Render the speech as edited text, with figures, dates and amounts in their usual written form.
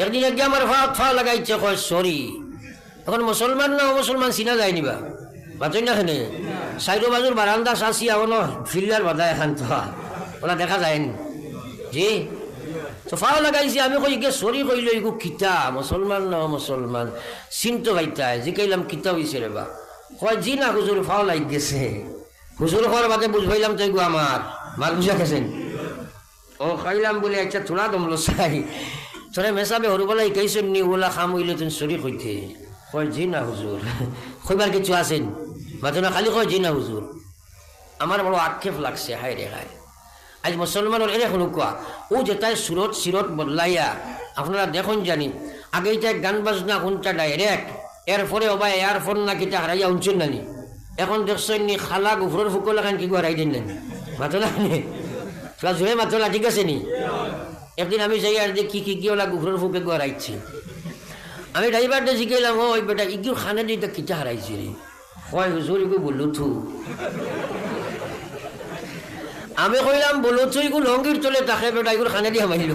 একদিন একদিন আমার ফা লাগাইছে কয় সরি। এখন মুসলমান না মুসলমান চিনা যায় নিবা বাতই না খেনে সাইডো বাজুর বারান্দা চাষি এখনো ফিল্ডার বাধা এখান তো ওরা দেখা যায়নি জি তো ফাও লাগাইছে। আমি কই গে সরি কইল এগু কিতা মুসলমান না মুসলমান চিনতে পাইতায় জিকাইলাম কিতা হইছে রে বা কয় জি না হুজুর ফাও লাগ গেছে। হুজুর হওয়ার বাদে বুঝবাইলাম তো এগু আমার মাল বুঝা গেছেন ও খাইলাম বলে একটা তোলা দমলো চাই তোরে মেসাবে হরুবেলা ইকাইছেন নি ওলা খাম হইলে তুমি সরি কইতে কয় জি না হুজুর কইবার কিছু আছেন মাত্র না খালি কয় জি না হুজুর। আমার বড় আক্ষেপ লাগছে হায় রে হায় আজ মুসলমানের এনে কোনো কোয়া ও যেটাই সুরত সিরত বদলাইয়া আপনারা দেখুন জানি আগে এটা গান বাজনা কোনটা ডাইরেক্ট এরপরে ওবা এয়ারফোন না কিটা হারাইয়া উনছেন নানি এখন দেখছেন নি খালা গুফরের ফুকল এখন কি হারাই দিন নানি মাত্র না জোরে মাত্র না ঠিক আছে নি। একদিন আমি যাই আর যে কি ওলা গুফরের ফুকে হারাইছি আমি ড্রাইভারটা শিখাইলাম ওই বেটা ইগুর খানে দিয়ে কিটা হারাইছি রে হয় হুজুর ইগু বললু থু আমি কইলাম বলো তুই লঙ্গির চলে তাকে বেটা এগুলো খানে দিয়ে মারিল